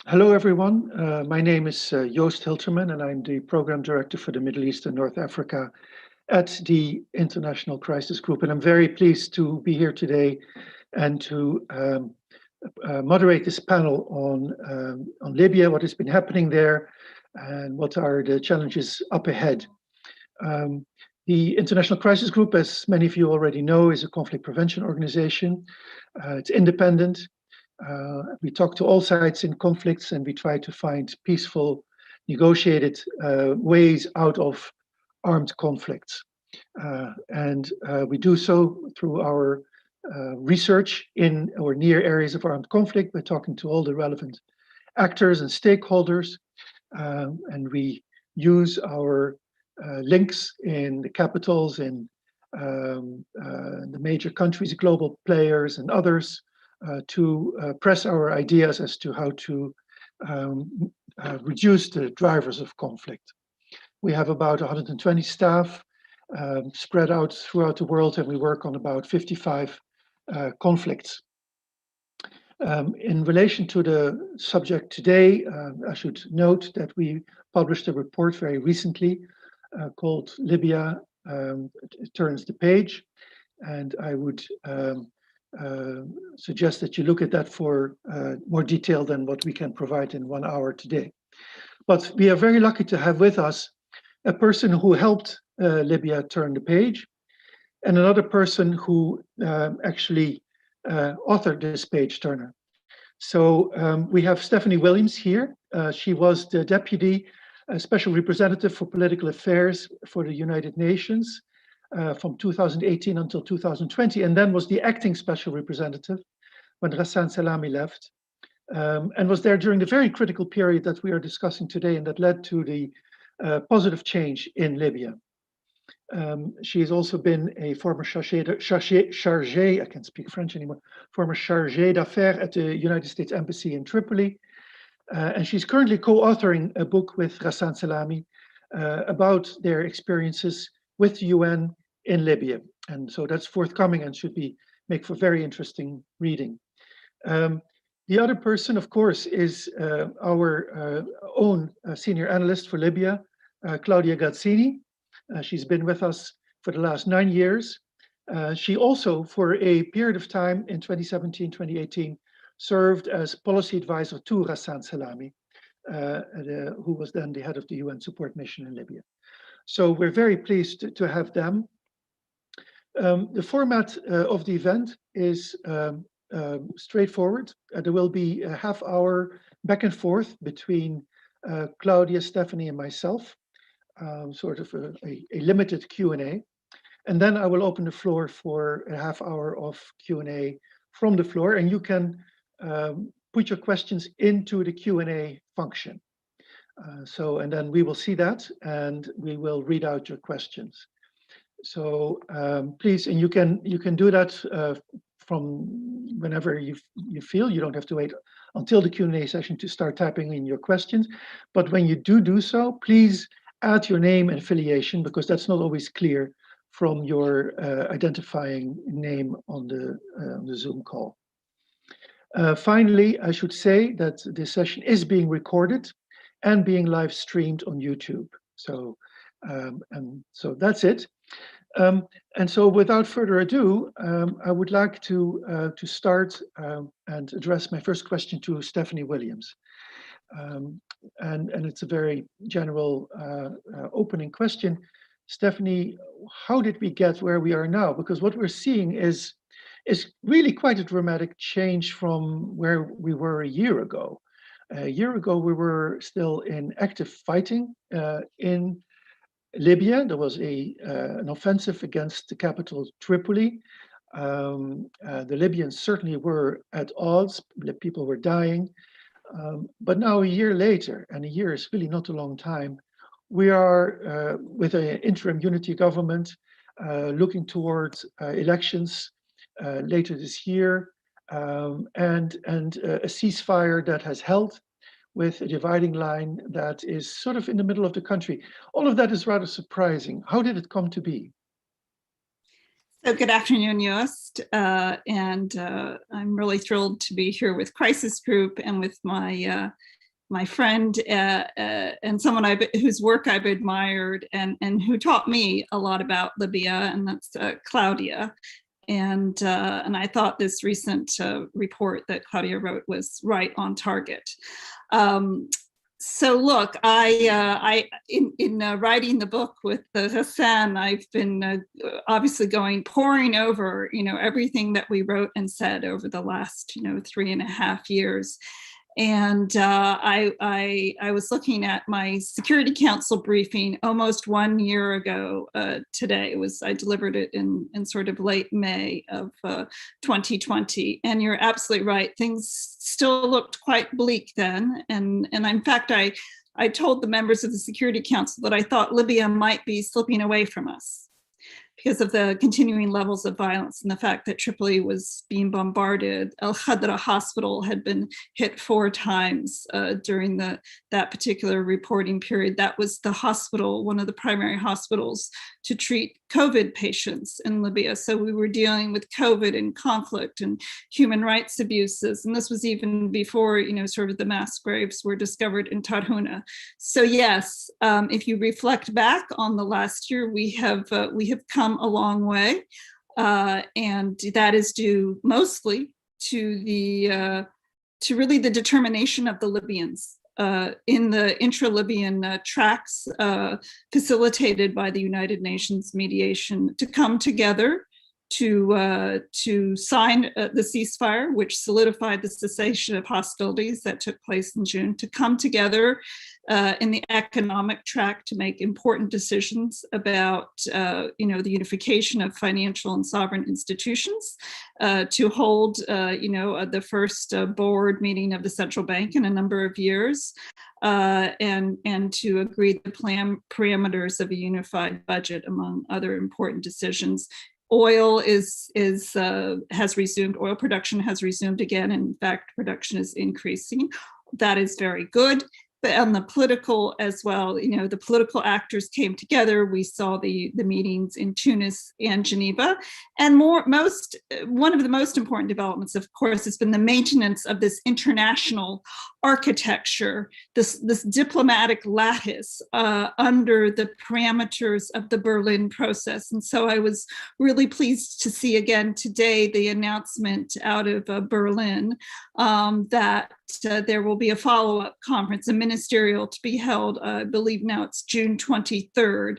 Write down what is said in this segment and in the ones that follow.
Hello, everyone. My name is Joost Hilterman, and I'm the Program Director for the Middle East and North Africa at the International Crisis Group. And I'm very pleased to be here today and to moderate this panel on Libya, what has been happening there, and what are the challenges up ahead. The International Crisis Group, as many of you already know, is a conflict prevention organization. It's independent. We talk to all sides in conflicts, and we try to find peaceful, negotiated ways out of armed conflicts. We do so through our research in or near areas of armed conflict by talking to all the relevant actors and stakeholders. And we use our links in the capitals, in the major countries, global players and others, to press our ideas as to how to reduce the drivers of conflict. We have about 120 staff spread out throughout the world, and we work on about 55 conflicts. In relation to the subject today, I should note that we published a report very recently called Libya Turns the Page, and I would suggest that you look at that for more detail than what we can provide in 1 hour today. But we are very lucky to have with us a person who helped Libya turn the page, and another person who actually authored this page turner. So we have Stephanie Williams here. She was the Deputy Special Representative for Political Affairs for the United Nations from 2018 until 2020, and then was the acting Special Representative when Ghassan Salamé left, and was there during the very critical period that we are discussing today and that led to the positive change in Libya. She has also been a former Chargé, I can't speak French anymore, former Chargé d'Affaires at the United States Embassy in Tripoli. And she's currently co-authoring a book with Ghassan Salamé about their experiences with the UN in Libya. And so that's forthcoming and should make for very interesting reading. The other person, of course, is our own senior analyst for Libya, Claudia Gazzini. She's been with us for the last 9 years. She also, for a period of time in 2017, 2018, served as policy advisor to Ghassan Salamé, who was then the head of the UN support mission in Libya. So we're very pleased to have them. The format of the event is straightforward. There will be a half-hour back and forth between Claudia, Stephanie, and myself, sort of a limited Q&A. And then I will open the floor for a half-hour of Q&A from the floor, and you can put your questions into the Q&A function. And then we will see that, and we will read out your questions. So please, and you can do that from whenever you feel. You don't have to wait until the Q&A session to start typing in your questions. But when you do so, please add your name and affiliation, because that's not always clear from your identifying name on the Zoom call. Finally, I should say that this session is being recorded and being live streamed on YouTube. So, so that's it. And so without further ado, I would like to start and address my first question to Stephanie Williams. And it's a very general opening question. Stephanie, how did we get where we are now? Because what we're seeing is really quite a dramatic change from where we were a year ago. A year ago, we were still in active fighting in Libya. There was an offensive against the capital, Tripoli. The Libyans certainly were at odds. The people were dying. But now a year later, and a year is really not a long time, we are with an interim unity government looking towards elections later this year, and a ceasefire that has held with a dividing line that is sort of in the middle of the country. All of that is rather surprising. How did it come to be? So good afternoon, Joost, and I'm really thrilled to be here with Crisis Group and with my my friend and someone whose work I've admired and who taught me a lot about Libya, and that's Claudia. And I thought this recent report that Claudia wrote was right on target. So look, in writing the book with Ghassan, I've been obviously pouring over, everything that we wrote and said over the last, 3.5 years. And I was looking at my Security Council briefing almost 1 year ago today. I delivered it in sort of late May of 2020. And you're absolutely right. Things still looked quite bleak then. And in fact, I told the members of the Security Council that I thought Libya might be slipping away from us because of the continuing levels of violence and the fact that Tripoli was being bombarded. Al Khadra hospital had been hit 4 times during that particular reporting period. That was the hospital, one of the primary hospitals to treat COVID patients in Libya. So we were dealing with COVID and conflict and human rights abuses. And this was even before, sort of the mass graves were discovered in Tarhuna. So yes, if you reflect back on the last year, we have come a long way. And that is due mostly to really the determination of the Libyans in the intra-Libyan tracks facilitated by the United Nations mediation to come together to sign the ceasefire, which solidified the cessation of hostilities that took place in June, to come together in the economic track to make important decisions about, the unification of financial and sovereign institutions, to hold, the first board meeting of the central bank in a number of years, and to agree the plan parameters of a unified budget, among other important decisions. Oil has resumed. Oil production has resumed again. In fact, production is increasing. That is very good. But on the political as well, the political actors came together. We saw the meetings in Tunis and Geneva. And one of the most important developments, of course, has been the maintenance of this international architecture, this diplomatic lattice under the parameters of the Berlin process. And so I was really pleased to see again today the announcement out of Berlin that there will be a follow-up conference, a ministerial, to be held, I believe now it's June 23rd,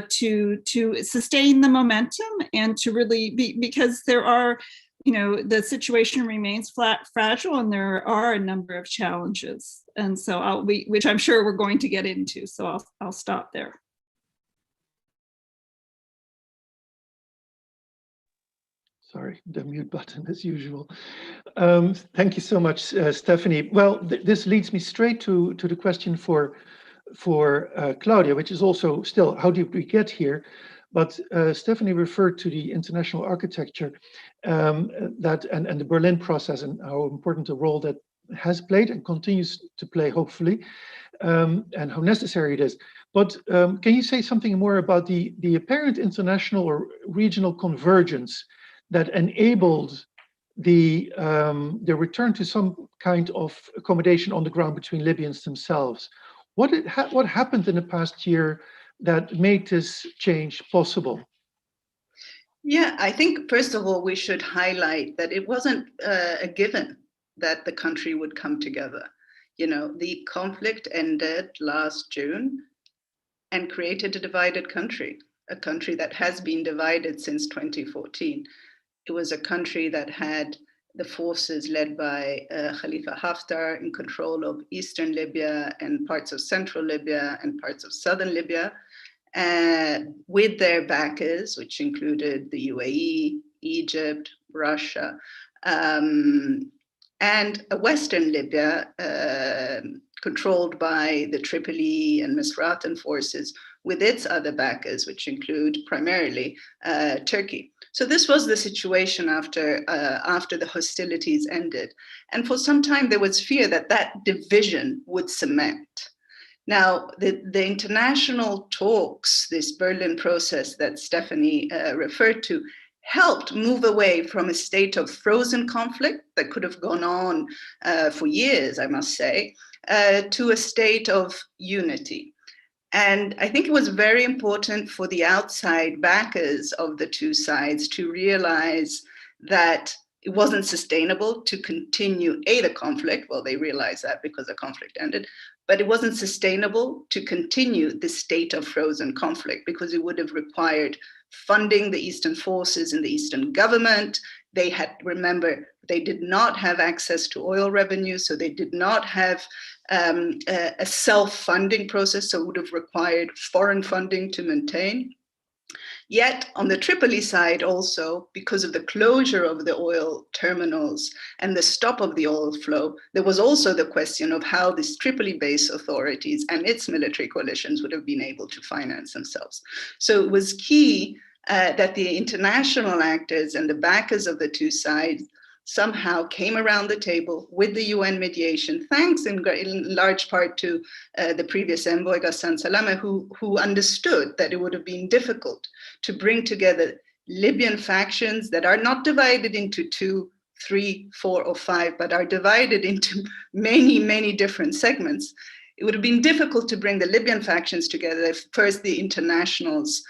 to sustain the momentum and to really because there are, the situation remains fragile and there are a number of challenges. And so which I'm sure we're going to get into. So I'll stop there. Sorry, the mute button as usual. Thank you so much, Stephanie. Well, this leads me straight to the question for Claudia, which is also still, how did we get here? But Stephanie referred to the international architecture and the Berlin process and how important a role that has played and continues to play, hopefully, and how necessary it is. But can you say something more about the apparent international or regional convergence that enabled the return to some kind of accommodation on the ground between Libyans themselves? What happened in the past year that made this change possible? Yeah, I think first of all, we should highlight that it wasn't a given that the country would come together. The conflict ended last June and created a divided country, a country that has been divided since 2014. It was a country that had the forces led by Khalifa Haftar in control of eastern Libya and parts of central Libya and parts of southern Libya, with their backers, which included the UAE, Egypt, Russia, and a western Libya controlled by the Tripoli and Misratan forces with its other backers, which include primarily Turkey. So this was the situation after the hostilities ended. And for some time, there was fear that that division would cement. Now, the international talks, this Berlin process that Stephanie referred to, helped move away from a state of frozen conflict that could have gone on for years, I must say, to a state of unity. And I think it was very important for the outside backers of the two sides to realize that it wasn't sustainable to continue the conflict. Well, they realized that because the conflict ended, but it wasn't sustainable to continue this state of frozen conflict because it would have required funding the Eastern forces and the Eastern government. They had, remember, they did not have access to oil revenue, so they did not have a self-funding process, so it would have required foreign funding to maintain. Yet on the Tripoli side also, because of the closure of the oil terminals and the stop of the oil flow, there was also the question of how these Tripoli-based authorities and its military coalitions would have been able to finance themselves. So it was key that the international actors and the backers of the two sides somehow came around the table with the UN mediation, thanks in large part to the previous envoy, Ghassan Salamé, who understood that it would have been difficult to bring together Libyan factions that are not divided into 2, 3, 4, or 5, but are divided into many, many different segments. It would have been difficult to bring the Libyan factions together if first the internationals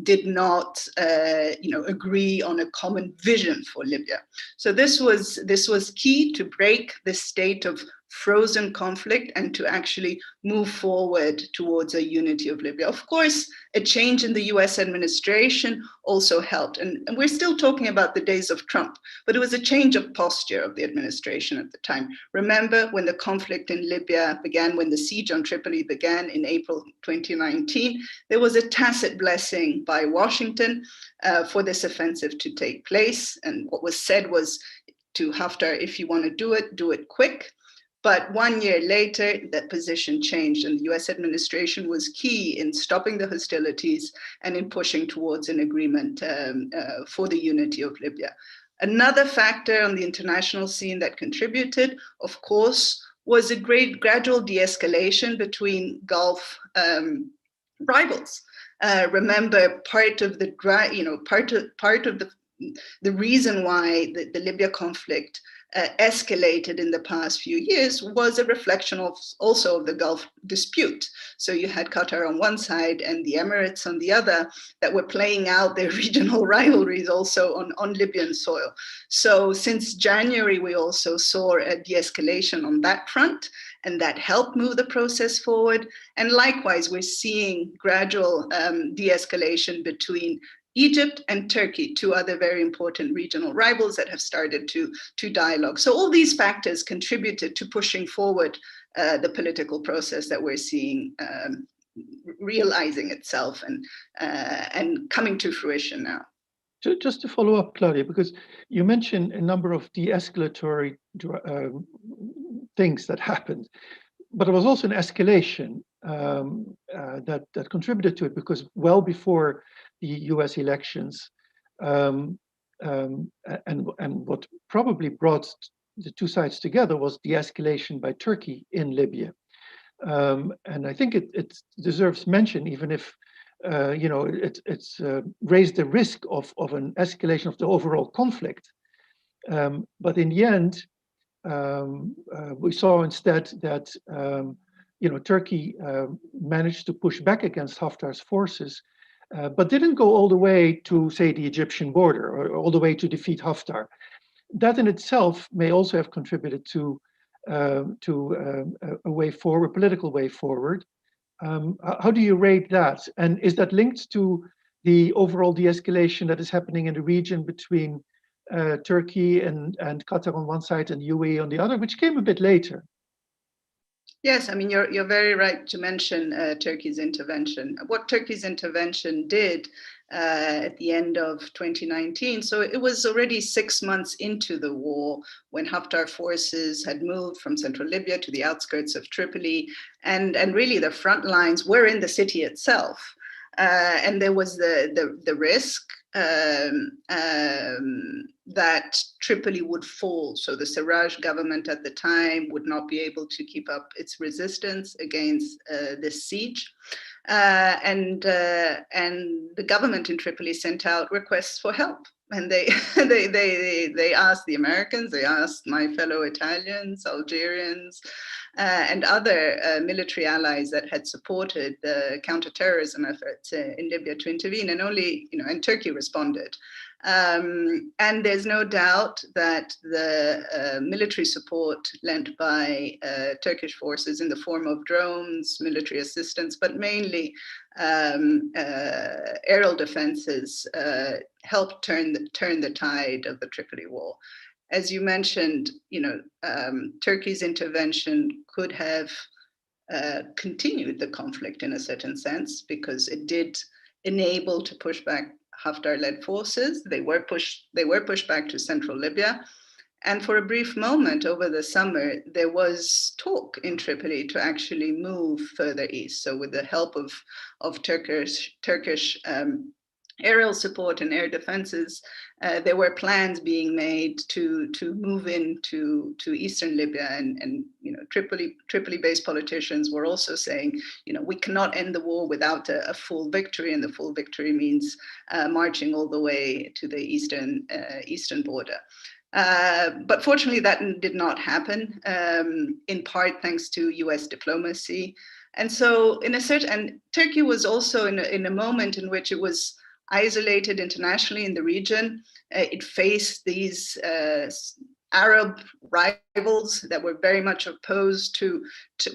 did not agree on a common vision for Libya. So this was key to break the state of frozen conflict and to actually move forward towards a unity of Libya. Of course, a change in the US administration also helped. And we're still talking about the days of Trump, but it was a change of posture of the administration at the time. Remember when the conflict in Libya began, when the siege on Tripoli began in April 2019, there was a tacit blessing by Washington for this offensive to take place. And what was said was to Haftar, if you want to do it quick. But 1 year later, that position changed, and the US administration was key in stopping the hostilities and in pushing towards an agreement for the unity of Libya. Another factor on the international scene that contributed, of course, was a gradual de-escalation between Gulf rivals. Remember, part of the reason why the Libya conflict escalated in the past few years was a reflection of also of the Gulf dispute. So you had Qatar on one side and the Emirates on the other that were playing out their regional rivalries also on Libyan soil. So since January, we also saw a de-escalation on that front, and that helped move the process forward. And likewise, we're seeing gradual de-escalation between Egypt and Turkey, two other very important regional rivals that have started to dialogue. So all these factors contributed to pushing forward the political process that we're seeing realizing itself and coming to fruition now. Just to follow up, Claudia, because you mentioned a number of de-escalatory things that happened, but it was also an escalation that contributed to it, because well before the US elections, and what probably brought the two sides together was the escalation by Turkey in Libya. And I think it deserves mention, even if it's raised the risk of an escalation of the overall conflict. But in the end, we saw instead that Turkey managed to push back against Haftar's forces, but didn't go all the way to, say, the Egyptian border or all the way to defeat Haftar. That in itself may also have contributed to a way forward, political way forward. How do you rate that? And is that linked to the overall de-escalation that is happening in the region between Turkey and Qatar on one side and UAE on the other, which came a bit later? Yes, I mean, you're very right to mention Turkey's intervention. What Turkey's intervention did at the end of 2019, so it was already 6 months into the war when Haftar forces had moved from central Libya to the outskirts of Tripoli, and really the front lines were in the city itself. And there was the risk that Tripoli would fall. So the Sarraj government at the time would not be able to keep up its resistance against this siege. And the government in Tripoli sent out requests for help. And they asked the Americans, they asked my fellow Italians, Algerians, and other military allies that had supported the counterterrorism efforts in Libya to intervene, and only, and Turkey responded. And there's no doubt that the military support lent by Turkish forces in the form of drones, military assistance, but mainly aerial defenses helped turn the tide of the Tripoli war. As you mentioned, Turkey's intervention could have continued the conflict in a certain sense, because it did enable to push back Haftar-led forces. They were pushed back to central Libya. And for a brief moment over the summer, there was talk in Tripoli to actually move further east. So with the help of Turkish aerial support and air defenses, there were plans being made to move into eastern Libya, and Tripoli-based politicians were also saying, we cannot end the war without a full victory, and the full victory means marching all the way to the eastern border. But fortunately, that did not happen, in part thanks to US diplomacy. And so and Turkey was also in a moment in which it was isolated internationally in the region. It faced these Arab rivals that were very much opposed to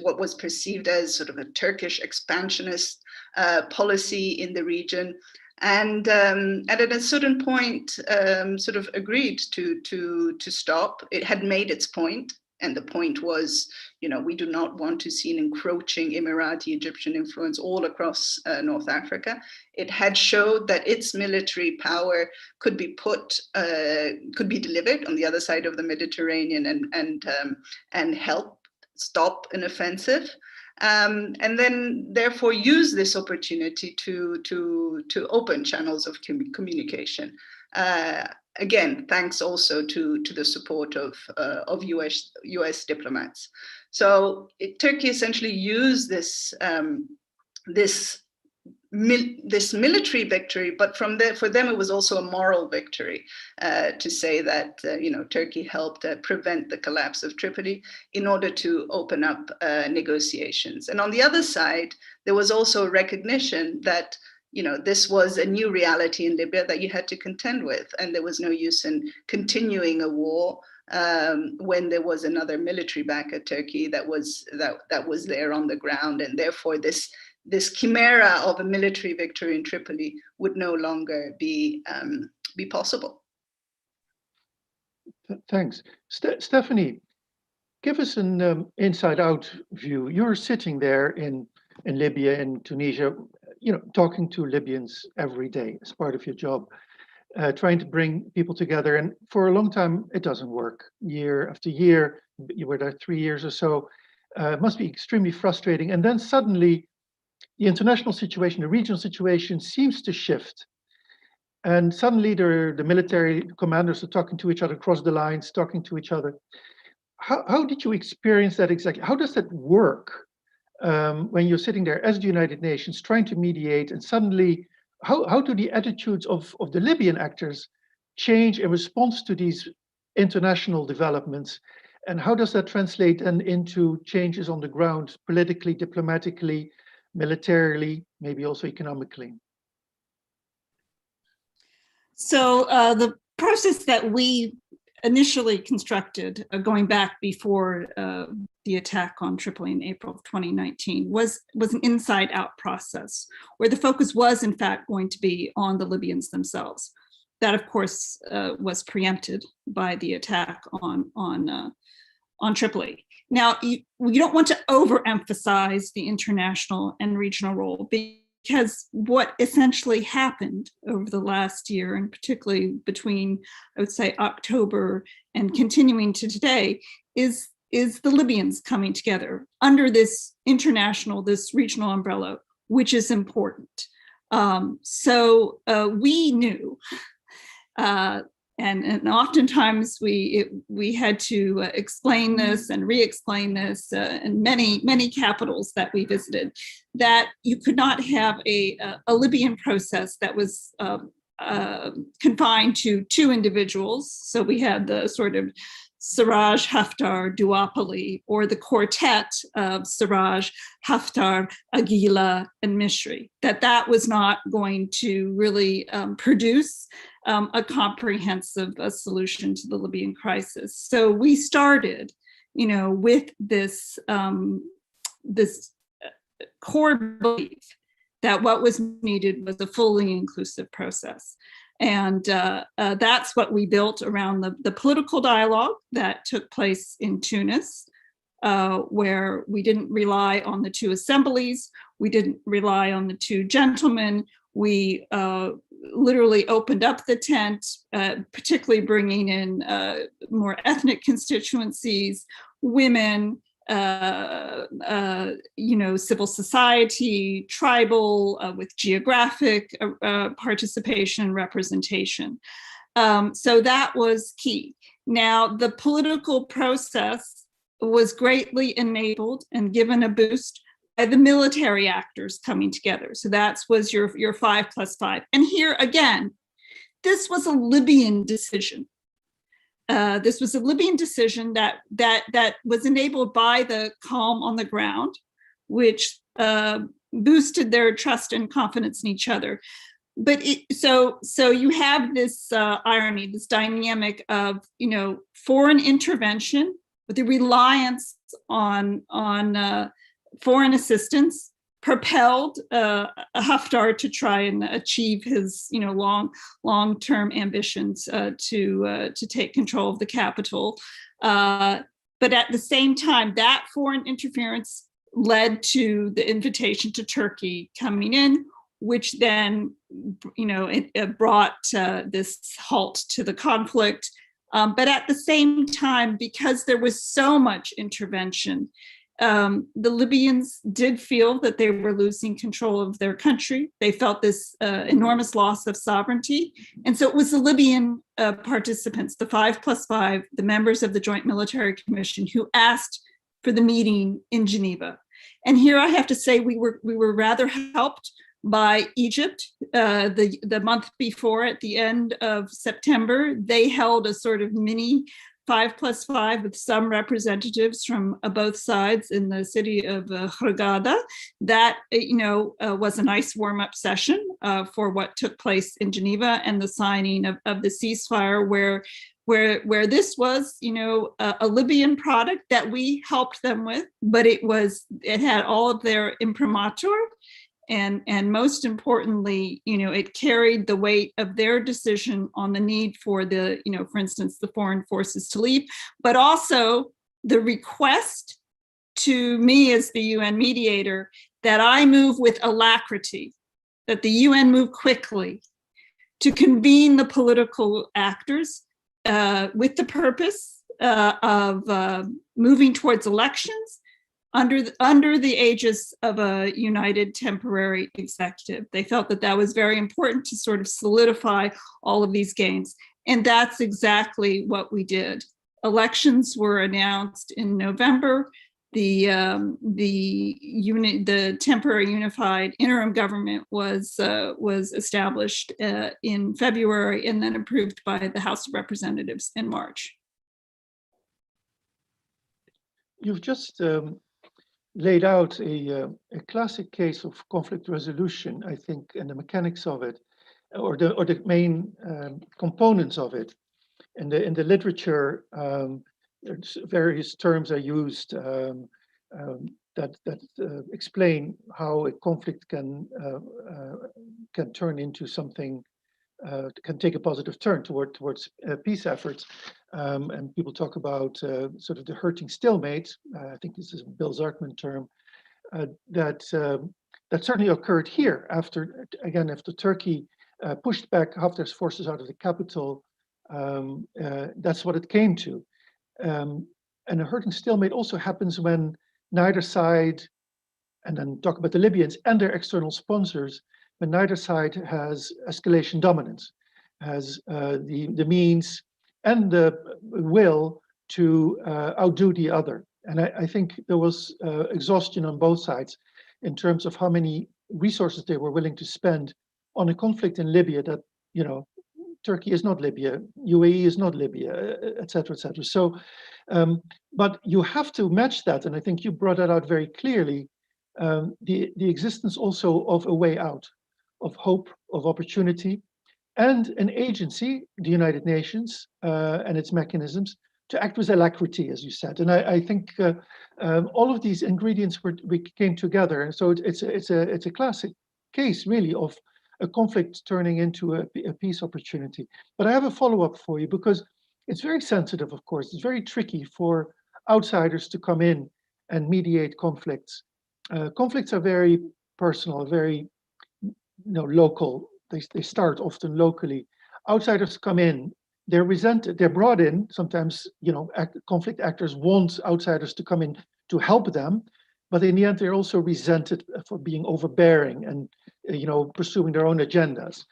what was perceived as sort of a Turkish expansionist policy in the region. And at a certain point, sort of agreed to stop. It had made its point. And the point was, we do not want to see an encroaching Emirati Egyptian influence all across North Africa. It had showed that its military power could be delivered on the other side of the Mediterranean and help stop an offensive. And then therefore use this opportunity to open channels of communication. Again, thanks also to the support of US diplomats. So Turkey essentially used this military victory, but for them it was also a moral victory, to say that Turkey helped prevent the collapse of Tripoli in order to open up negotiations. And on the other side, there was also a recognition that this was a new reality in Libya that you had to contend with, and there was no use in continuing a war when there was another military backer, Turkey, that was there on the ground, and therefore this chimera of a military victory in Tripoli would no longer be possible. Thanks, Stephanie. Give us an inside-out view. You're sitting there in Libya, in Tunisia, talking to Libyans every day as part of your job, trying to bring people together. And for a long time, it doesn't work. Year after year, you were there 3 years or so. It must be extremely frustrating. And then suddenly, the international situation, the regional situation seems to shift. And suddenly the military commanders are talking to each other, across the lines, talking to each other. How did you experience that exactly? How does that work? When you're sitting there as the United Nations trying to mediate, and suddenly, how do the attitudes of the Libyan actors change in response to these international developments? And how does that translate then into changes on the ground, politically, diplomatically, militarily, maybe also economically? So the process that we initially constructed, going back before the attack on Tripoli in April of 2019, was an inside-out process where the focus was, in fact, going to be on the Libyans themselves. That, of course, was preempted by the attack on Tripoli. Now, you don't want to overemphasize the international and regional role, because what essentially happened over the last year, and particularly between, I would say, October and continuing to today, is the Libyans coming together under this international, this regional umbrella, which is important. So we knew And oftentimes we had to explain this and re-explain this in many capitals that we visited, that you could not have a Libyan process that was confined to two individuals. So we had the sort of Siraj, Haftar, duopoly, or the quartet of Siraj, Haftar, Aguila, and Mishri, that was not going to really produce a comprehensive solution to the Libyan crisis. So we started, with this, this core belief that what was needed was a fully inclusive process. And that's what we built around the political dialogue that took place in Tunis, where we didn't rely on the two assemblies, we didn't rely on the two gentlemen. We literally opened up the tent, particularly bringing in more ethnic constituencies, women, civil society, tribal, with geographic participation, representation. So that was key. Now, the political process was greatly enabled and given a boost by the military actors coming together. So that was your 5+5. And here again, this was a Libyan decision. This was a Libyan decision that was enabled by the calm on the ground, which boosted their trust and confidence in each other. But so you have this irony, this dynamic of foreign intervention with the reliance on foreign assistance propelled Haftar to try and achieve his long-term ambitions to take control of the capital. But at the same time, that foreign interference led to the invitation to Turkey coming in, which then it brought this halt to the conflict. But at the same time, because there was so much intervention, the Libyans did feel that they were losing control of their country. They felt this enormous loss of sovereignty. And so it was the Libyan participants, the 5+5, the members of the Joint Military Commission, who asked for the meeting in Geneva. And here I have to say we were rather helped by Egypt. The month before, at the end of September, they held a sort of mini 5+5 with some representatives from both sides in the city of Hurghada. That was a nice warm-up session for what took place in Geneva and the signing of the ceasefire, where this was a Libyan product that we helped them with, but it had all of their imprimatur. And most importantly, it carried the weight of their decision on the need for for instance, the foreign forces to leave, but also the request to me as the UN mediator that I move with alacrity, that the UN move quickly to convene the political actors with the purpose of moving towards elections under the aegis of a united temporary executive. They felt that was very important to sort of solidify all of these gains. And that's exactly what we did. Elections were announced in November. The temporary unified interim government was established in February and then approved by the House of Representatives in March. You've just laid out a classic case of conflict resolution, I think, and the mechanics of it, or the main components of it. In the literature, various terms are used that explain how a conflict can turn into something, can take a positive turn towards peace efforts. And people talk about sort of the hurting stalemate. I think this is a Bill Zartman term that certainly occurred here after Turkey pushed back Haftar's forces out of the capital. That's what it came to. And a hurting stalemate also happens when neither side, and then talk about the Libyans and their external sponsors, when neither side has escalation dominance. has the means and the will to outdo the other. And I think there was exhaustion on both sides in terms of how many resources they were willing to spend on a conflict in Libya that, you know, Turkey is not Libya, UAE is not Libya, et cetera, et cetera. So, but you have to match that, and I think you brought that out very clearly, the existence also of a way out, of hope, of opportunity, and an agency, the United Nations and its mechanisms, to act with alacrity, as you said. And I think all of these ingredients came together, and so it's a classic case, really, of a conflict turning into a peace opportunity. But I have a follow-up for you, because it's very sensitive, of course. It's very tricky for outsiders to come in and mediate conflicts. Conflicts are very personal, very local. They start often locally. Outsiders come in, they're resented, they're brought in. Sometimes, conflict actors want outsiders to come in to help them, but in the end, they're also resented for being overbearing and, pursuing their own agendas.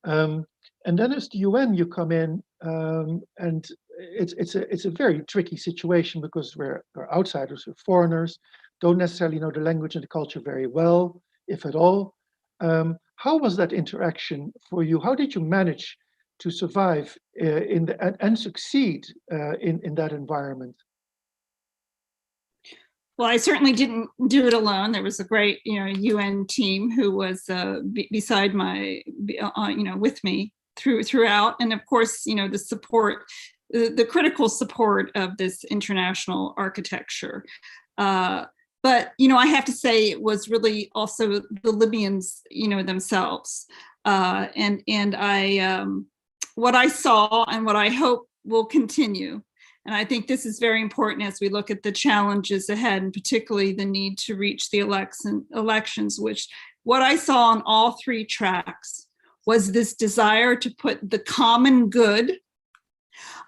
And then as the UN, you come in, and it's a very tricky situation, because we're outsiders, we're foreigners, don't necessarily know the language and the culture very well, if at all. How was that interaction for you? How did you manage to survive and succeed in that environment? Well, I certainly didn't do it alone. There was a great, UN team who was beside with me throughout, and of course, the support, the critical support of this international architecture. But I have to say, it was really also the Libyans, themselves, and I what I saw and what I hope will continue. And I think this is very important as we look at the challenges ahead, and particularly the need to reach the elections, which what I saw on all three tracks was this desire to put the common good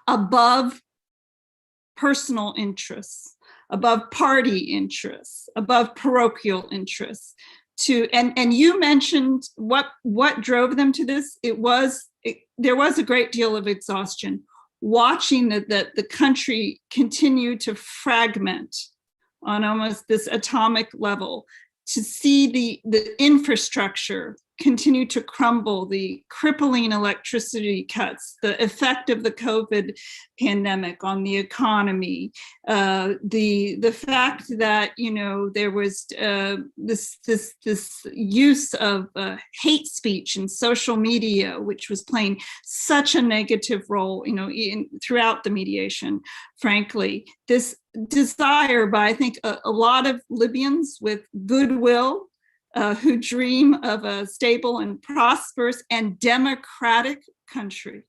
above personal interests, above party interests, above parochial interests. And you mentioned what drove them to this. There was a great deal of exhaustion, watching the country continue to fragment on almost this atomic level, to see the infrastructure continue to crumble, the crippling electricity cuts, the effect of the COVID pandemic on the economy, the fact that there was this use of hate speech and social media, which was playing such a negative role, throughout the mediation. Frankly, this desire by, I think, a lot of Libyans with goodwill, who dream of a stable and prosperous and democratic country.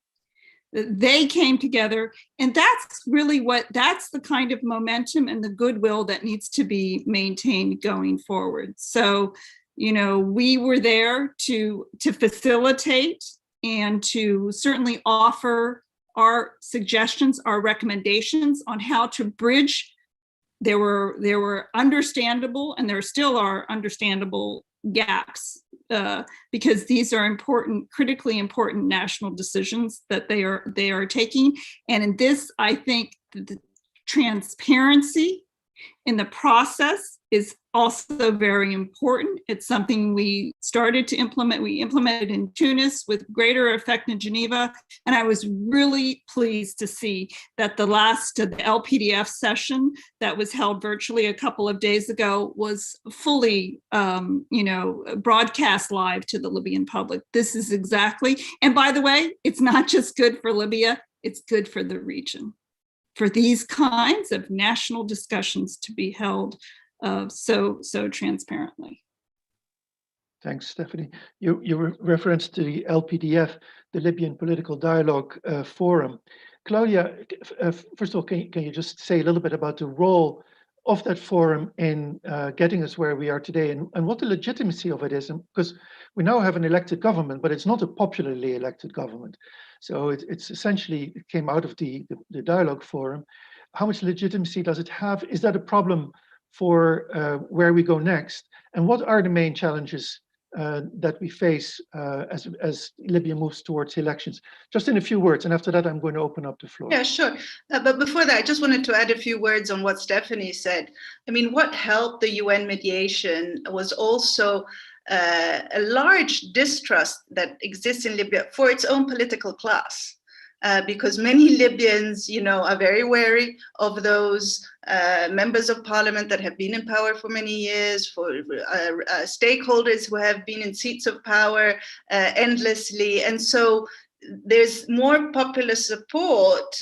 They came together, and that's really that's the kind of momentum and the goodwill that needs to be maintained going forward. So, we were there to facilitate and to certainly offer our suggestions, our recommendations on how to bridge. There were understandable, and there still are understandable gaps, because these are critically important national decisions that they are taking. And in this, I think the transparency in the process is also very important. It's something we started to implement. We implemented in Tunis with greater effect in Geneva. And I was really pleased to see that the LPDF session that was held virtually a couple of days ago was fully, broadcast live to the Libyan public. This is exactly, and by the way, it's not just good for Libya, it's good for the region, for these kinds of national discussions to be held so transparently. Thanks, Stephanie. You referenced to the LPDF, the Libyan Political Dialogue Forum. Claudia, first of all, can you just say a little bit about the role of that forum in getting us where we are today, and what the legitimacy of it is? Because we now have an elected government, but it's not a popularly elected government. So it's essentially, it came out of the dialogue forum. How much legitimacy does it have? Is that a problem for where we go next? And what are the main challenges that we face as Libya moves towards elections. Just in a few words, and after that, I'm going to open up the floor. Yeah, sure. But before that, I just wanted to add a few words on what Stephanie said. I mean, what helped the UN mediation was also a large distrust that exists in Libya for its own political class. Because many Libyans, are very wary of those members of parliament that have been in power for many years, for stakeholders who have been in seats of power endlessly. And so there's more popular support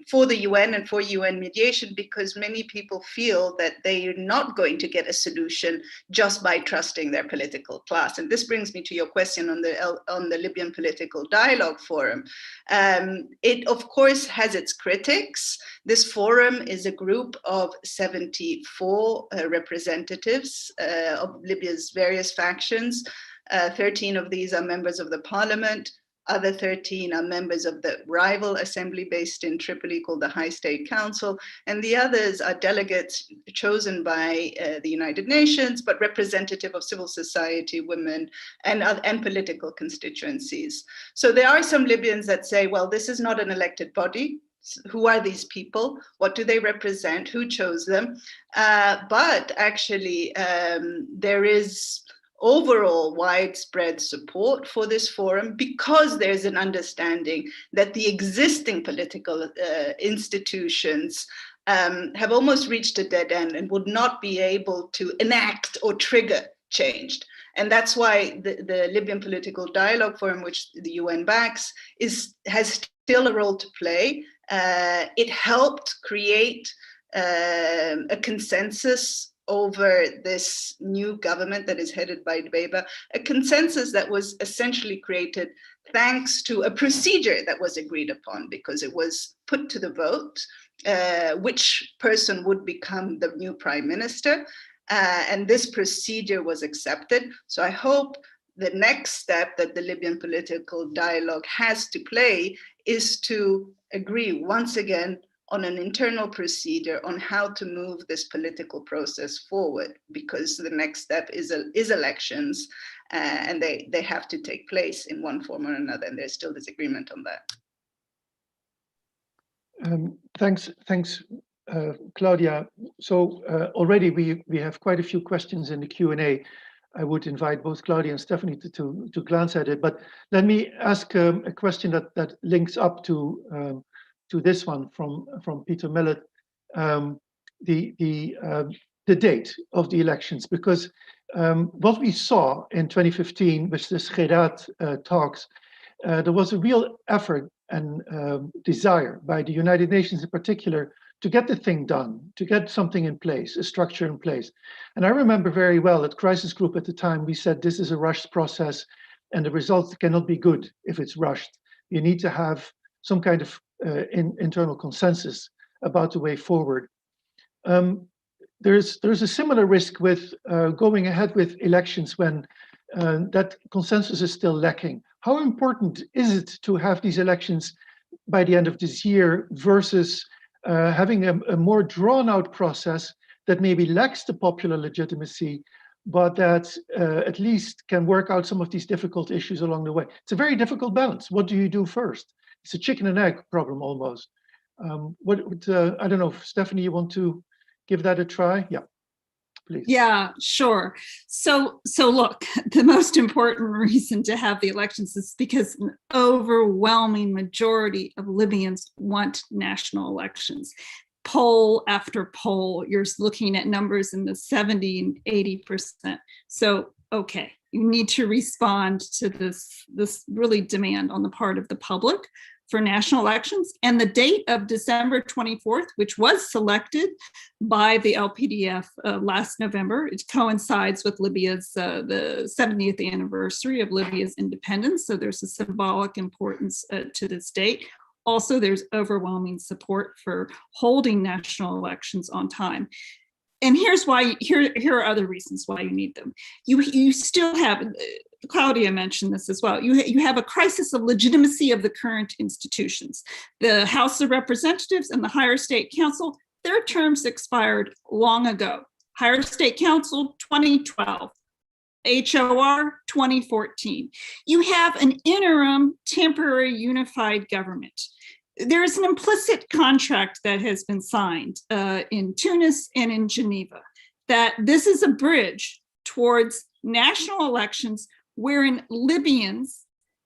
for the UN and for UN mediation, because many people feel that they're not going to get a solution just by trusting their political class. And this brings me to your question on the Libyan Political Dialogue Forum. It, of course, has its critics. This forum is a group of 74 representatives of Libya's various factions. 13 of these are members of the parliament. Other 13 are members of the rival assembly based in Tripoli called the High State Council, and the others are delegates chosen by the United Nations, but representative of civil society, women, and political constituencies. So there are some Libyans that say, well, this is not an elected body. Who are these people? What do they represent? Who chose them? But actually, there is overall widespread support for this forum, because there's an understanding that the existing political institutions have almost reached a dead end and would not be able to enact or trigger change. And that's why the Libyan Political Dialogue Forum, which the UN backs, has still a role to play. It helped create a consensus over this new government that is headed by Dbeiba, a consensus that was essentially created thanks to a procedure that was agreed upon, because it was put to the vote which person would become the new prime minister. And this procedure was accepted. So I hope the next step that the Libyan political dialogue has to play is to agree once again on an internal procedure on how to move this political process forward, because the next step is elections, and they have to take place in one form or another, and there's still disagreement on that. Thanks, Claudia. So already we have quite a few questions in the Q&A. I would invite both Claudia and Stephanie to glance at it, but let me ask a question that links up to this one from Peter Millet, the date of the elections, because what we saw in 2015 with the Scherat talks, there was a real effort and desire by the United Nations in particular to get the thing done, to get something in place, a structure in place. And I remember very well at Crisis Group at the time, we said this is a rushed process and the results cannot be good if it's rushed. You need to have some kind of internal consensus about the way forward. There's a similar risk with going ahead with elections when that consensus is still lacking. How important is it to have these elections by the end of this year versus having a more drawn out process that maybe lacks the popular legitimacy, but that at least can work out some of these difficult issues along the way? It's a very difficult balance. What do you do first? It's a chicken and egg problem almost. I don't know, Stephanie, you want to give that a try? Yeah, please. Yeah, sure. So look, the most important reason to have the elections is because an overwhelming majority of Libyans want national elections. Poll after poll, you're looking at numbers in the 70 and 80%. So, okay, you need to respond to this really demand on the part of the public for national elections. And the date of December 24th, which was selected by the LPDF last November, it coincides with Libya's, the 70th anniversary of Libya's independence. So there's a symbolic importance to this date. Also, there's overwhelming support for holding national elections on time. And here's why, here are other reasons why you need them. You still have, Claudia mentioned this as well, you have a crisis of legitimacy of the current institutions. The House of Representatives and the Higher State Council, their terms expired long ago. Higher State Council, 2012. HOR 2014. You have an interim temporary unified government. There is an implicit contract that has been signed in Tunis and in Geneva that this is a bridge towards national elections wherein Libyans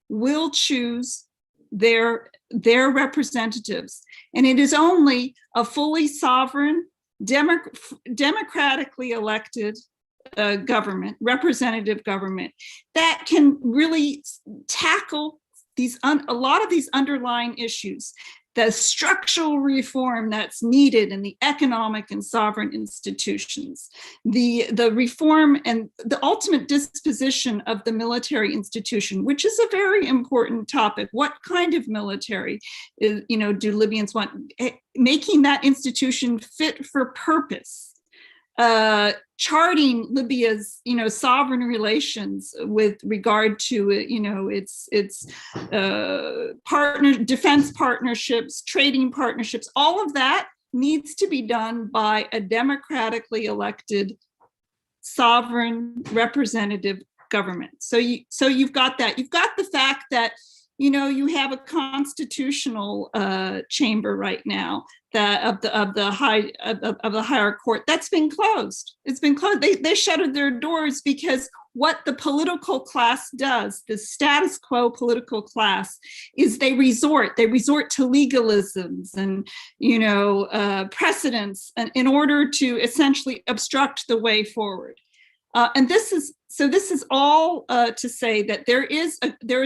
will choose their representatives. And it is only a fully sovereign, democratically elected government, representative government, that can really tackle a lot of these underlying issues, the structural reform that's needed in the economic and sovereign institutions, the reform and the ultimate disposition of the military institution, which is a very important topic. What kind of military do Libyans want? Making that institution fit for purpose. Charting Libya's, sovereign relations with regard to, its defense partnerships, trading partnerships. All of that needs to be done by a democratically elected, sovereign, representative government. So you've got that. You've got the fact that you have a constitutional chamber right now of the higher court that's been closed. It's been closed. They shuttered their doors because what the political class does, the status quo political class, is they resort to legalisms and precedents in order to essentially obstruct the way forward. And this is all to say that there is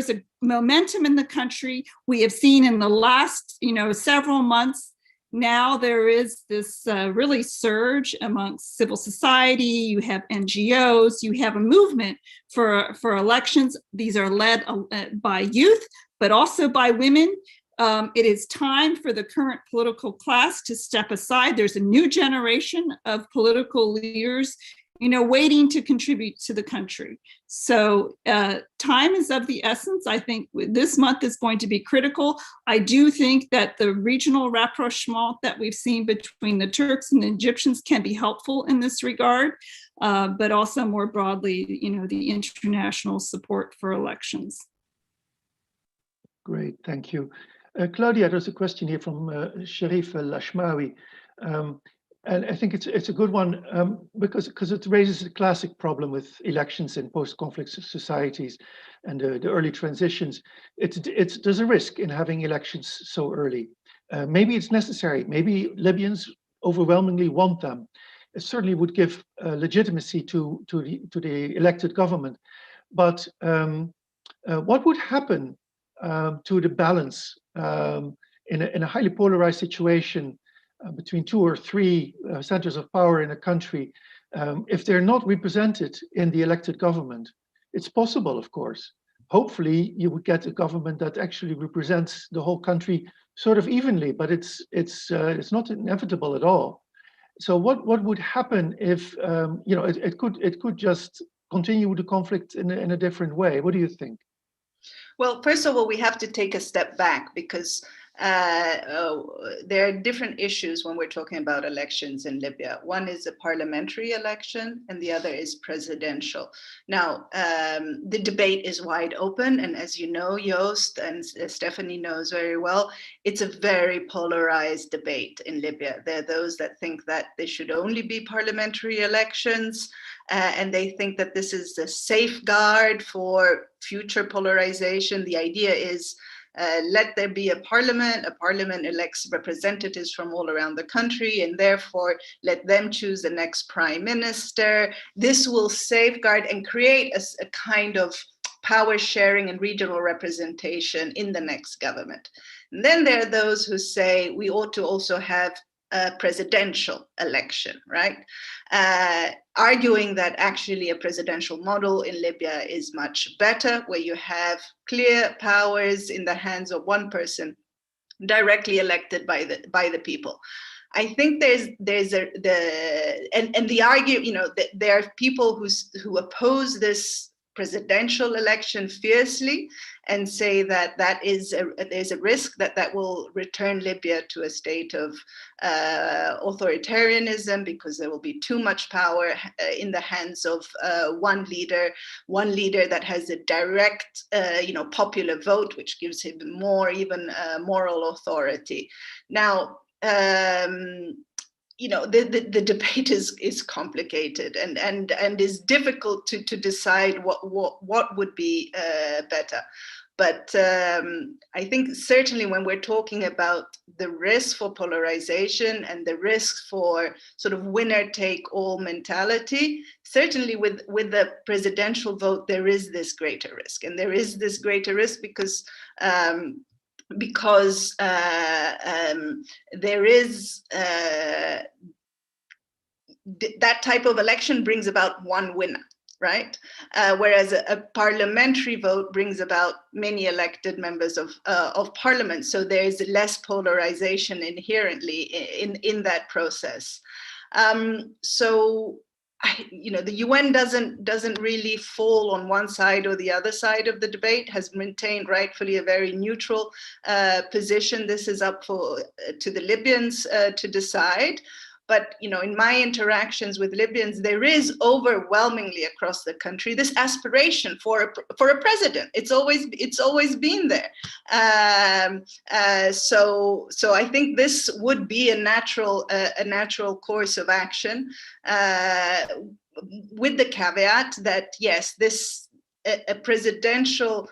a momentum in the country. We have seen in the last several months. Now there is this really surge amongst civil society. You have NGOs. You have a movement for elections. These are led by youth, but also by women. It is time for the current political class to step aside. There's a new generation of political leaders waiting to contribute to the country. So time is of the essence. I think this month is going to be critical. I do think that the regional rapprochement that we've seen between the Turks and the Egyptians can be helpful in this regard, but also more broadly, the international support for elections. Great, thank you. Claudia, there's a question here from Sharif Al-Ashmawi. And I think it's a good one because it raises a classic problem with elections in post-conflict societies and the early transitions. There's a risk in having elections so early. Maybe it's necessary. Maybe Libyans overwhelmingly want them. It certainly would give legitimacy to the elected government. But what would happen to the balance in a highly polarized situation between two or three centers of power in a country, if they're not represented in the elected government? It's possible, of course. Hopefully, you would get a government that actually represents the whole country sort of evenly, but it's not inevitable at all. So what would happen if it could just continue the conflict in a different way? What do you think? Well, first of all, we have to take a step back because there are different issues when we're talking about elections in Libya. One is a parliamentary election and the other is presidential. Now, the debate is wide open. And as you know, Joost and Stephanie knows very well, it's a very polarized debate in Libya. There are those that think that there should only be parliamentary elections. And they think that this is a safeguard for future polarization. The idea is let there be a parliament elects representatives from all around the country, and therefore let them choose the next prime minister. This will safeguard and create a kind of power sharing and regional representation in the next government. And then there are those who say we ought to also have a presidential election, right? Arguing that actually a presidential model in Libya is much better, where you have clear powers in the hands of one person, directly elected by the people. I think the argument, there are people who oppose this presidential election fiercely and say that there's a risk that will return Libya to a state of authoritarianism, because there will be too much power in the hands of one leader that has a direct, popular vote, which gives him more even moral authority. Now, the debate is complicated and is difficult to decide what would be better. But I think certainly when we're talking about the risk for polarization and the risk for sort of winner take all mentality, certainly with the presidential vote, there is this greater risk. And there is this greater risk because there is that type of election brings about one winner, right? Whereas a parliamentary vote brings about many elected members of parliament. So there is less polarization inherently in that process. So the UN doesn't really fall on one side or the other side of the debate, has maintained rightfully a very neutral position. This is up to the Libyans to decide. But in my interactions with Libyans, there is overwhelmingly across the country this aspiration for a president. It's always been there. So I think this would be a natural course of action, with the caveat that yes, a presidential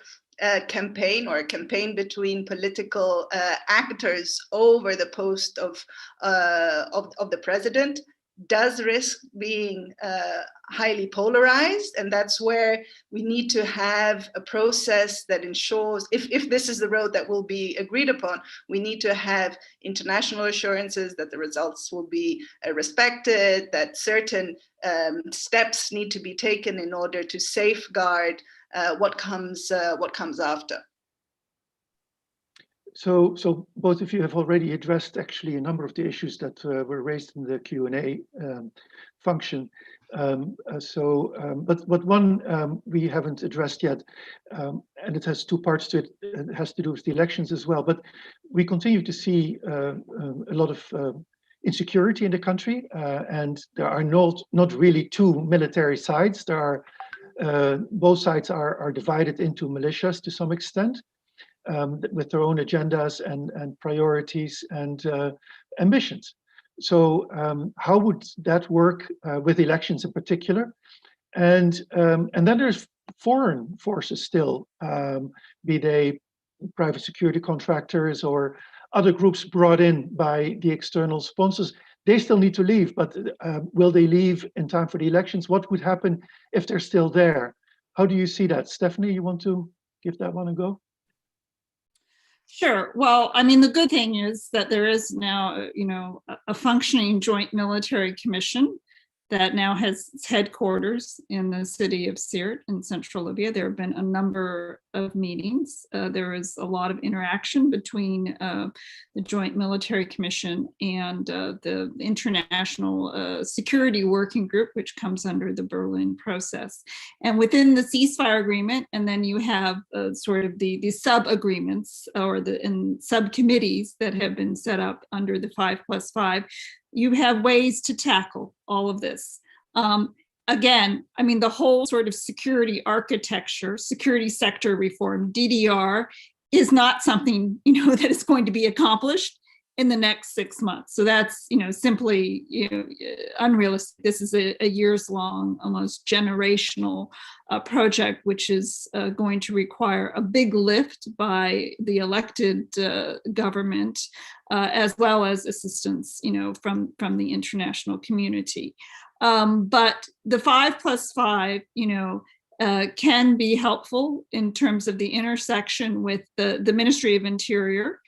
campaign, or a campaign between political actors over the post of the president, does risk being highly polarized. And that's where we need to have a process that ensures, if this is the road that will be agreed upon, we need to have international assurances that the results will be respected, that certain steps need to be taken in order to safeguard what comes after. So both of you have already addressed actually a number of the issues that were raised in the Q&A function. But one we haven't addressed yet, and it has two parts to it. It has to do with the elections as well. But we continue to see a lot of insecurity in the country, and there are not really two military sides. There are both sides are divided into militias to some extent, with their own agendas and priorities and ambitions. So how would that work with elections in particular? And then there's foreign forces still, be they private security contractors or other groups brought in by the external sponsors. They still need to leave, but will they leave in time for the elections? What would happen if they're still there? How do you see that? Stephanie, you want to give that one a go? Sure. Well, I mean, the good thing is that there is now, a functioning joint military commission that now has its headquarters in the city of Sirte in central Libya. There have been a number of meetings. There is a lot of interaction between the Joint Military Commission and the International Security Working Group, which comes under the Berlin process. And within the ceasefire agreement, and then you have sort of the sub-agreements or the subcommittees that have been set up under the 5+5, you have ways to tackle all of this. Again, I mean, the whole sort of security architecture, security sector reform, DDR, is not something, that is going to be accomplished in the next 6 months. So that's, simply, unrealistic. This is a years-long, almost generational project, which is going to require a big lift by the elected government, as well as assistance, from the international community. But the 5+5, can be helpful in terms of the intersection with the Ministry of Interior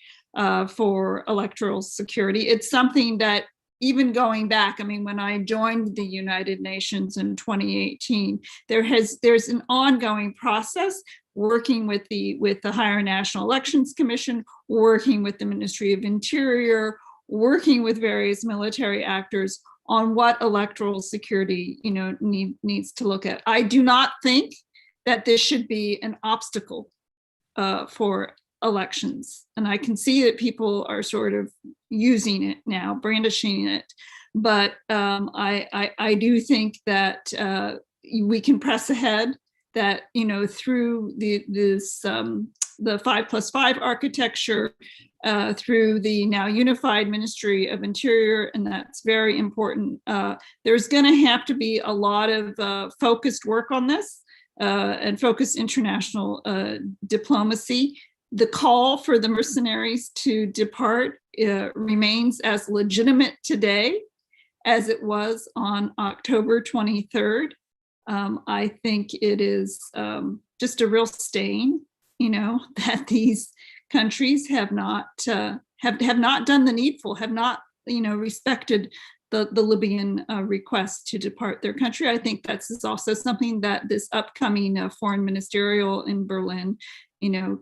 for electoral security. It's something that, even going back, I mean, when I joined the United Nations in 2018, there's an ongoing process working with the Higher National Elections Commission, working with the Ministry of Interior, working with various military actors on what electoral security, needs to look at. I do not think that this should be an obstacle for elections. And I can see that people are sort of using it now, brandishing it. But I do think that we can press ahead, that, through the 5+5 architecture, through the now unified Ministry of Interior, and that's very important. There's going to have to be a lot of focused work on this and focused international diplomacy. The call for the mercenaries to depart remains as legitimate today as it was on October 23rd. I think it is just a real stain, that these countries have not done the needful, have not, respected the Libyan request to depart their country. I think that's also something that this upcoming foreign ministerial in Berlin,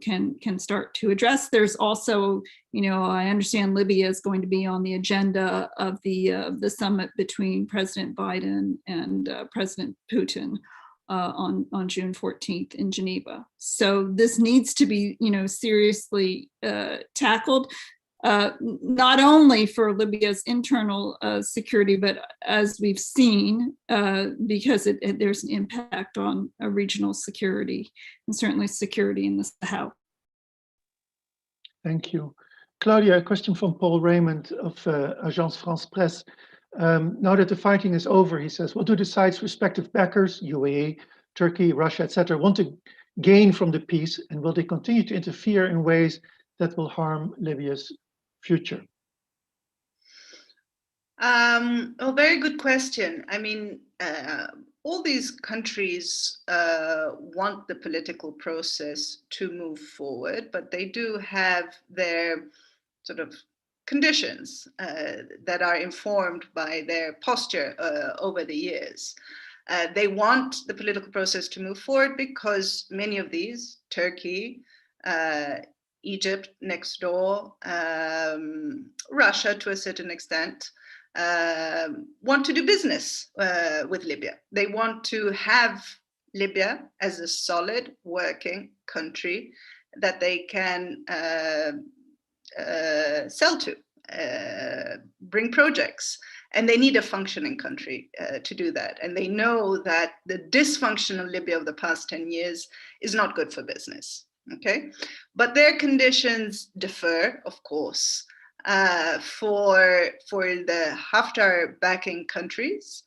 can start to address. There's also, I understand Libya is going to be on the agenda of the summit between President Biden and President Putin on June 14th in Geneva. So this needs to be, seriously tackled, not only for Libya's internal security, but as we've seen, because there's an impact on regional security and certainly security in the Sahel. Thank you. Claudia, a question from Paul Raymond of Agence France Presse. Now that the fighting is over, he says, what do the sides' respective backers, UAE, Turkey, Russia, etc., want to gain from the peace, and will they continue to interfere in ways that will harm Libya's future? Very good question. I mean, all these countries want the political process to move forward, but they do have their sort of conditions that are informed by their posture over the years. They want the political process to move forward because many of these, Turkey, Egypt next door, Russia to a certain extent, want to do business with Libya. They want to have Libya as a solid working country that they can sell to, bring projects. And they need a functioning country to do that. And they know that the dysfunction of Libya of the past 10 years is not good for business. Okay, but their conditions differ, of course. For the Haftar backing countries,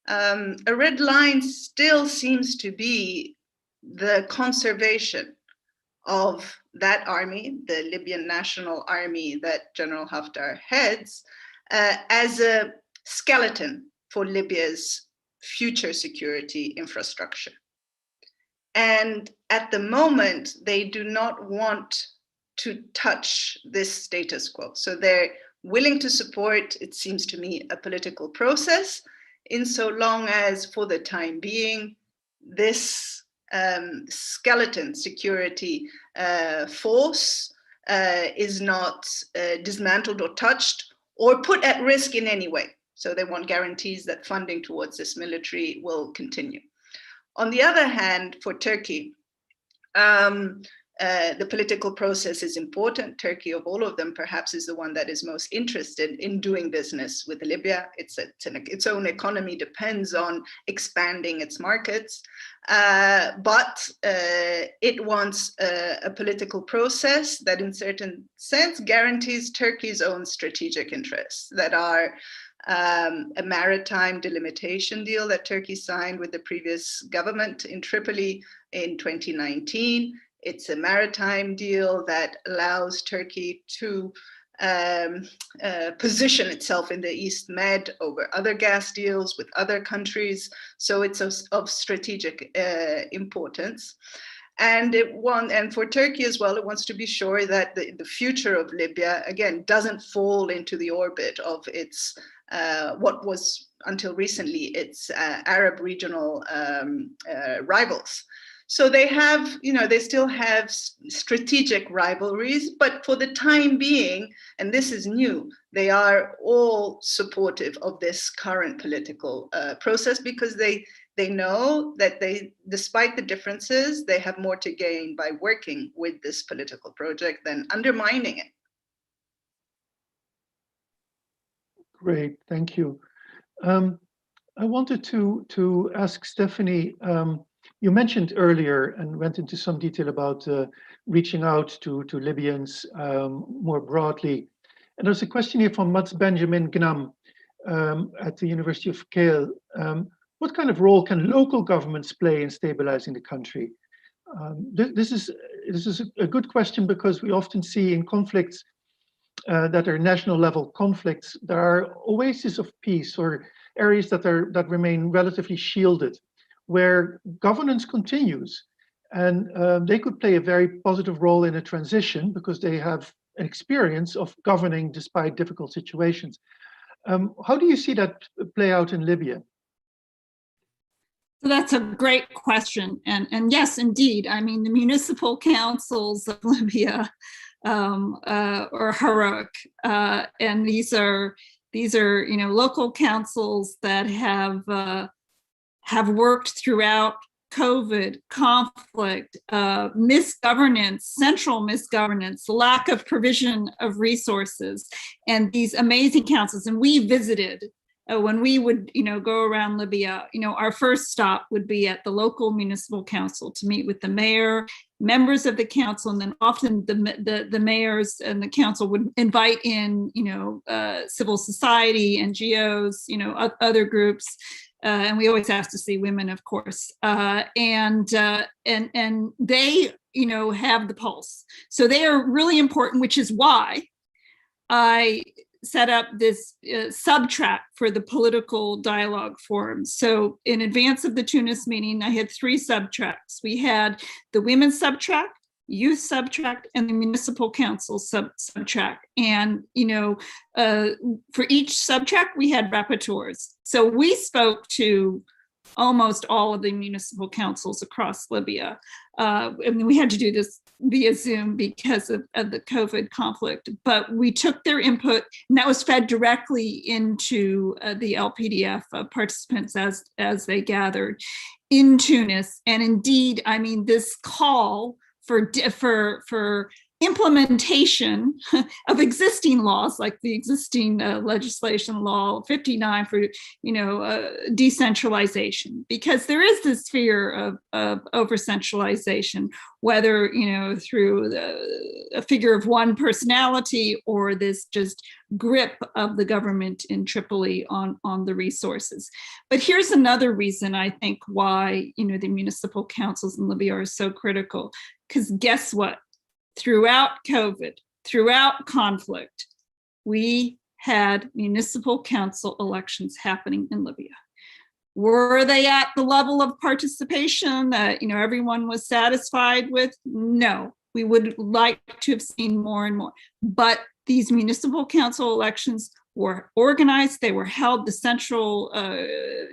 a red line still seems to be the conservation of that army, the Libyan National Army that General Haftar heads, as a skeleton for Libya's future security infrastructure. And at the moment, they do not want to touch this status quo. So they're willing to support, it seems to me, a political process, in so long as, for the time being, this skeleton security force is not dismantled or touched or put at risk in any way. So they want guarantees that funding towards this military will continue. On the other hand, for Turkey, the political process is important. Turkey, of all of them, perhaps is the one that is most interested in doing business with Libya. Its own economy depends on expanding its markets, but it wants a political process that, in certain sense, guarantees Turkey's own strategic interests, that are a maritime delimitation deal that Turkey signed with the previous government in Tripoli in 2019. It's a maritime deal that allows Turkey to position itself in the East Med over other gas deals with other countries. So it's of strategic importance. And for Turkey as well, it wants to be sure that the future of Libya, again, doesn't fall into the orbit of its what was until recently its Arab regional rivals. So they have, they still have strategic rivalries, but for the time being, and this is new, they are all supportive of this current political process because they they know that despite the differences, they have more to gain by working with this political project than undermining it. Great, thank you. I wanted to ask Stephanie, you mentioned earlier and went into some detail about reaching out to Libyans more broadly. And there's a question here from Mats Benjamin Gnam at the University of Kiel. What kind of role can local governments play in stabilizing the country? This is a good question, because we often see in conflicts that are national level conflicts, there are oases of peace or areas that remain relatively shielded, where governance continues, and they could play a very positive role in a transition because they have an experience of governing despite difficult situations. How do you see that play out in Libya? So that's a great question, and yes, indeed. I mean, the municipal councils of Libya are heroic, and these are local councils that have worked throughout COVID, conflict, misgovernance, central misgovernance, lack of provision of resources, and these amazing councils. And we visited. When we would, go around Libya, our first stop would be at the local municipal council to meet with the mayor, members of the council, and then often the mayors and the council would invite in, civil society, NGOs, other groups, and we always ask to see women, of course, and they, have the pulse. So they are really important, which is why I set up this sub-track for the political dialogue forum. So in advance of the Tunis meeting, I had 3 sub-tracks. We had the women's sub-track, youth sub-track, and the municipal council sub-track. And, for each sub-track, we had rapporteurs. So we spoke to almost all of the municipal councils across Libya. And we had to do this via Zoom because of the COVID conflict, but we took their input, and that was fed directly into the LPDF participants as they gathered in Tunis. And indeed, I mean, this call for implementation of existing laws, like the existing legislation, law 59 for decentralization, because there is this fear of over centralization, whether through a figure of one personality or this just grip of the government in Tripoli on the resources. But here's another reason I think why the municipal councils in Libya are so critical, because guess what? Throughout COVID, throughout conflict, we had municipal council elections happening in Libya. Were they at the level of participation that everyone was satisfied with? No, we would like to have seen more and more. But these municipal council elections were organized, they were held. The Central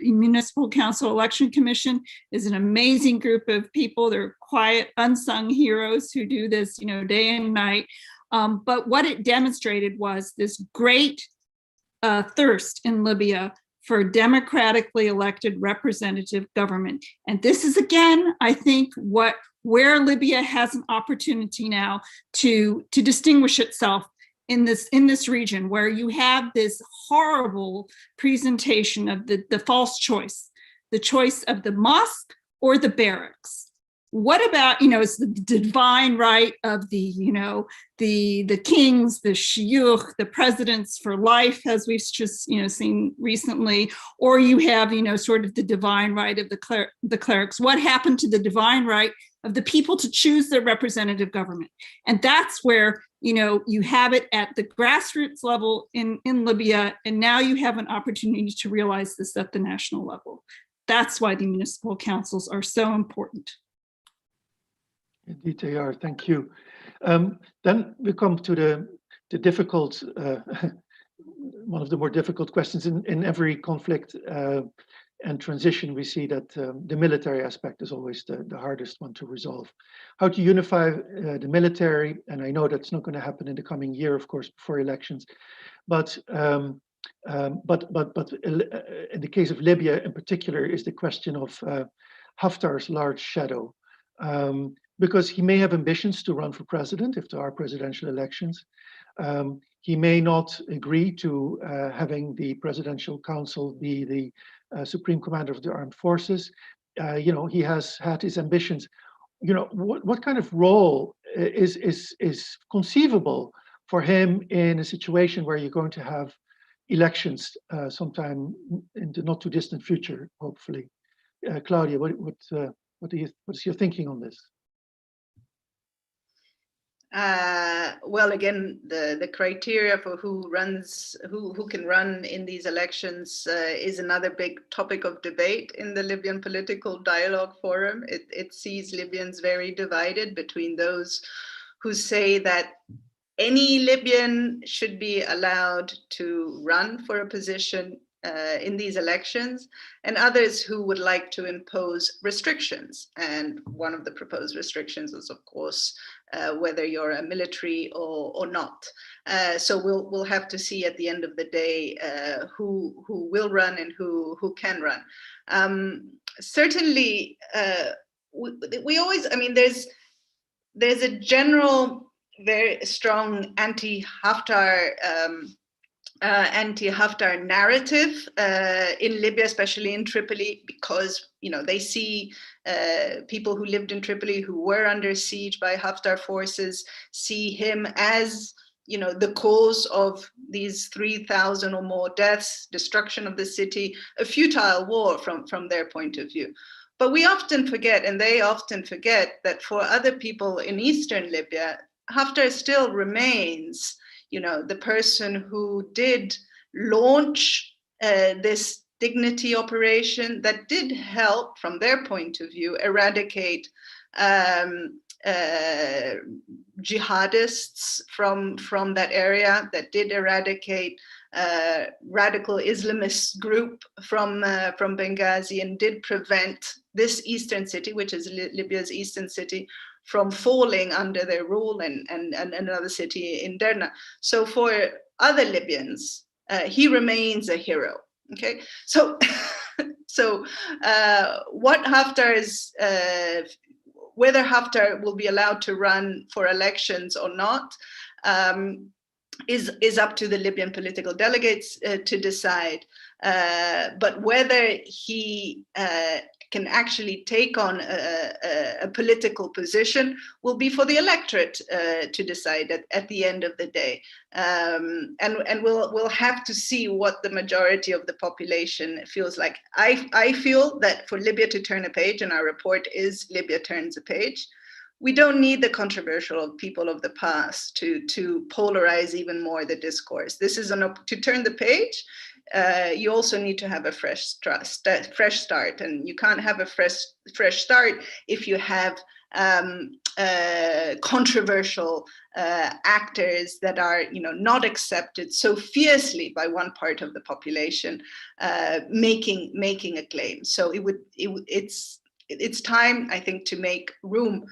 Municipal Council Election Commission is an amazing group of people. They're quiet, unsung heroes who do this, day and night. But what it demonstrated was this great thirst in Libya for democratically elected representative government. And this is, again, I think, where Libya has an opportunity now to distinguish itself in this region, where you have this horrible presentation of the false choice, the choice of the mosque or the barracks. What about, it's the divine right of the kings, the shuyukh, the presidents for life, as we've just, seen recently, or you have, sort of the divine right of the clerics. What happened to the divine right of the people to choose their representative government? And that's where, you have it at the grassroots level in Libya, and now you have an opportunity to realize this at the national level. That's why the municipal councils are so important. Indeed they are, thank you. Then we come to the difficult, one of the more difficult questions in every conflict and transition. We see that the military aspect is always the hardest one to resolve. How to unify the military, and I know that's not going to happen in the coming year, of course, before elections, but But in the case of Libya in particular is the question of Haftar's large shadow, because he may have ambitions to run for president if there are presidential elections. He may not agree to having the presidential council be the supreme commander of the armed forces. He has had his ambitions. What kind of role is conceivable for him in a situation where you're going to have elections sometime in the not too distant future, hopefully? Claudia, what's your thinking on this? Well, again, the criteria for who can run in these elections is another big topic of debate in the Libyan Political Dialogue Forum. It sees Libyans very divided between those who say that any Libyan should be allowed to run for a position in these elections, and others who would like to impose restrictions. And one of the proposed restrictions is, of course, whether you're a military or not. So we'll have to see at the end of the day who will run and who can run. Certainly, we always, I mean, there's a general very strong anti-Haftar narrative in Libya, especially in Tripoli, because they see people who lived in Tripoli who were under siege by Haftar forces see him as the cause of these 3,000 or more deaths, destruction of the city, a futile war from their point of view. But we often forget, and they often forget, that for other people in eastern Libya, Haftar still remains, the person who did launch this dignity operation that did help, from their point of view, eradicate jihadists from that area, that did eradicate radical Islamist group from Benghazi, and did prevent this eastern city, which is Libya's eastern city, from falling under their rule, and another city in Derna. So for other Libyans, he remains a hero. Okay, so what Haftar's whether Haftar will be allowed to run for elections or not is up to the Libyan political delegates to decide. But whether he can actually take on a political position will be for the electorate to decide at the end of the day. And we'll have to see what the majority of the population feels like. I feel that for Libya to turn a page, and our report is Libya Turns a Page, we don't need the controversial people of the past to polarize even more the discourse. This is to turn the page. You also need to have a fresh start, and you can't have a fresh start if you have controversial actors that are not accepted so fiercely by one part of the population making a claim. So it's time, I think, to make room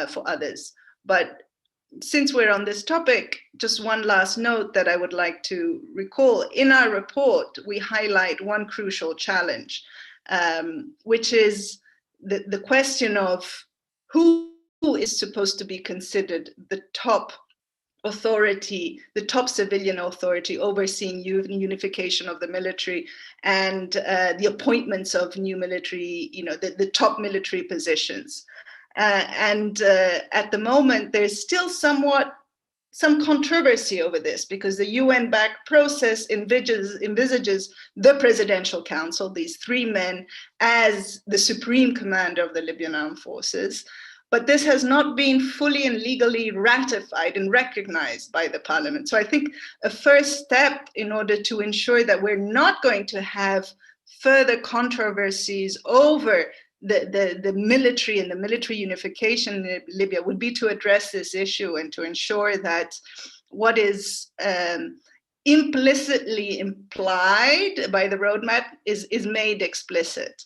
for others. But since we're on this topic, just one last note that I would like to recall. In our report, we highlight one crucial challenge, which is the question of who is supposed to be considered the top authority, the top civilian authority overseeing unification of the military and the appointments of new military, the top military positions. And at the moment, there's still some controversy over this, because the UN-backed process envisages the Presidential Council, these three men, as the supreme commander of the Libyan armed forces. But this has not been fully and legally ratified and recognized by the parliament. So I think a first step in order to ensure that we're not going to have further controversies over the military and the military unification in Libya would be to address this issue and to ensure that what is implicitly implied by the roadmap is made explicit.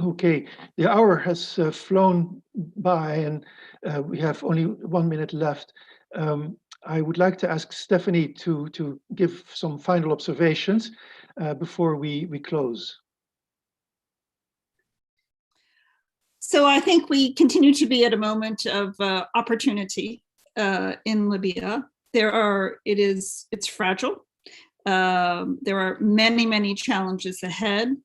Okay, the hour has flown by, and we have only 1 minute left. I would like to ask Stephanie to give some final observations before we close. So I think we continue to be at a moment of opportunity in Libya. It's fragile. There are many challenges ahead.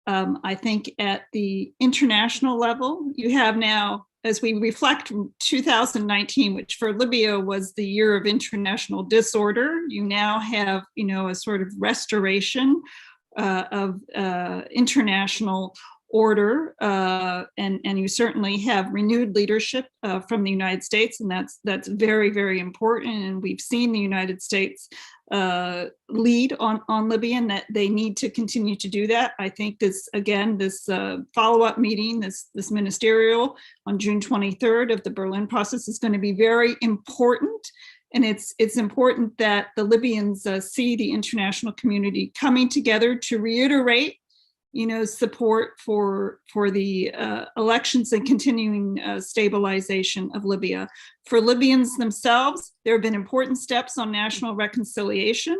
I think at the international level, you have now, as we reflect 2019, which for Libya was the year of international disorder, you now have, a sort of restoration of international order, and you certainly have renewed leadership from the United States, and that's very important. And we've seen the United States lead on Libya, and that they need to continue to do that. I think this follow-up meeting, this ministerial on June 23rd of the Berlin process is going to be very important. And it's important that the Libyans see the international community coming together to reiterate support for the elections and continuing stabilization of Libya. For Libyans themselves, there have been important steps on national reconciliation.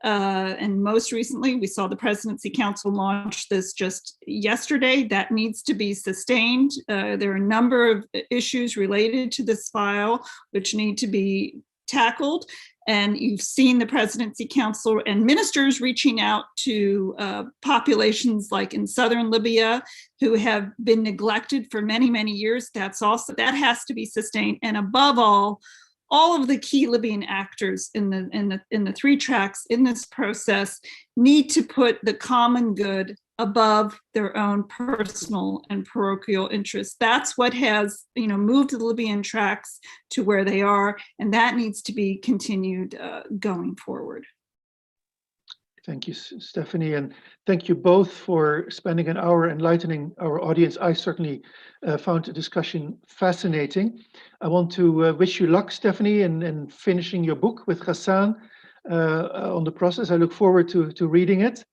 And most recently, we saw the Presidency Council launch this just yesterday. That needs to be sustained. There are a number of issues related to this file which need to be tackled. And you've seen the Presidency Council and ministers reaching out to populations like in southern Libya who have been neglected for many years. That has to be sustained. And above all of the key Libyan actors in the three tracks in this process need to put the common good above their own personal and parochial interests. That's what has, moved the Libyan tracks to where they are, and that needs to be continued going forward. Thank you, Stephanie, and thank you both for spending an hour enlightening our audience. I certainly found the discussion fascinating. I want to wish you luck, Stephanie, in finishing your book with Ghassan on the process. I look forward to reading it.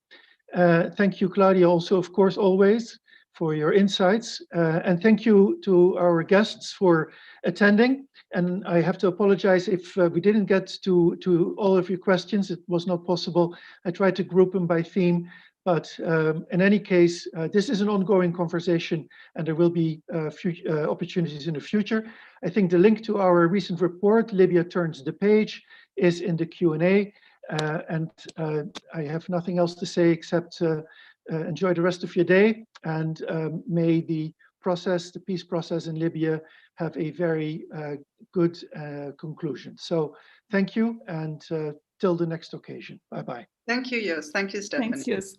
Thank you, Claudia, also, of course, always for your insights. And thank you to our guests for attending. And I have to apologize if we didn't get to all of your questions. It was not possible. I tried to group them by theme. But in any case, this is an ongoing conversation, and there will be opportunities in the future. I think the link to our recent report, Libya Turns the Page, is in the Q&A. And I have nothing else to say except enjoy the rest of your day, and may the peace process in Libya have a very good conclusion. So thank you, and till the next occasion. Bye-bye. Thank you, Joost. Thank you, Stephanie. Thanks, Joost.